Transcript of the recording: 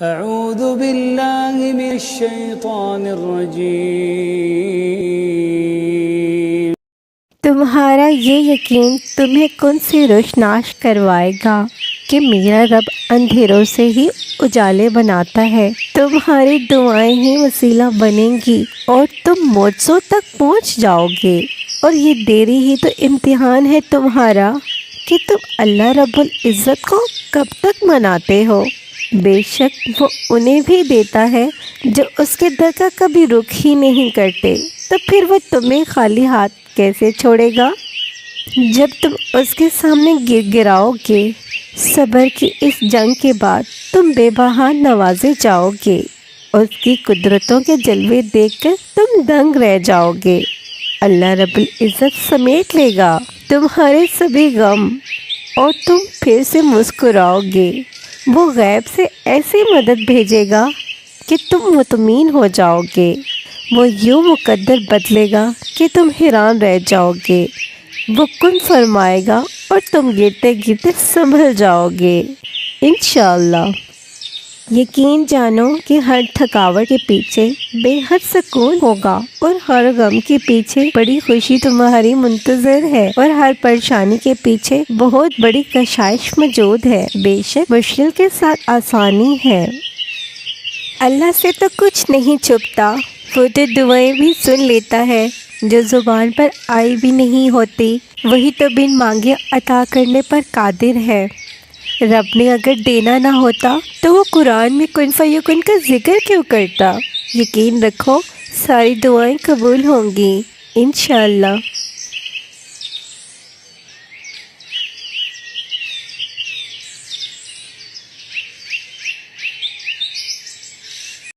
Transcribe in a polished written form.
اعوذ باللہ من الشیطان الرجیم۔ تمہارا یہ یقین تمہیں کن سے روشناس کروائے گا کہ میرا رب اندھیروں سے ہی اجالے بناتا ہے۔ تمہاری دعائیں ہی وسیلہ بنیں گی اور تم موجزوں تک پہنچ جاؤ گے، اور یہ دیری ہی تو امتحان ہے تمہارا کہ تم اللہ رب العزت کو کب تک مناتے ہو۔ بے شک وہ انہیں بھی دیتا ہے جو اس کے در کا کبھی رخ ہی نہیں کرتے، تو پھر وہ تمہیں خالی ہاتھ کیسے چھوڑے گا؟ جب تم اس کے سامنے گر گراؤ گے، صبر کی اس جنگ کے بعد تم بے بہا نوازے جاؤ گے، اس کی قدرتوں کے جلوے دیکھ کر تم دنگ رہ جاؤ گے۔ اللہ رب العزت سمیٹ لے گا تمہارے سبھی غم اور تم پھر سے مسکراؤ گے۔ وہ غیب سے ایسی مدد بھیجے گا کہ تم مطمئن ہو جاؤ گے۔ وہ یوں مقدر بدلے گا کہ تم حیران رہ جاؤ گے۔ وہ کن فرمائے گا اور تم گرتے گرتے سنبھل جاؤ گے انشاءاللہ۔ یقین جانو کہ ہر تھکاوٹ کے پیچھے بے حد سکون ہوگا، اور ہر غم کے پیچھے بڑی خوشی تمہاری منتظر ہے، اور ہر پریشانی کے پیچھے بہت بڑی کشائش موجود ہے۔ بے شک مشکل کے ساتھ آسانی ہے۔ اللہ سے تو کچھ نہیں چھپتا، وہ تو دعائیں بھی سن لیتا ہے جو زبان پر آئی بھی نہیں ہوتی، وہی تو بن مانگے عطا کرنے پر قادر ہے۔ رب نے اگر دینا نہ ہوتا تو وہ قرآن میں کن فیکن کا ذکر کیوں کرتا؟ یقین رکھو ساری دعائیں قبول ہوں گی انشاءاللہ۔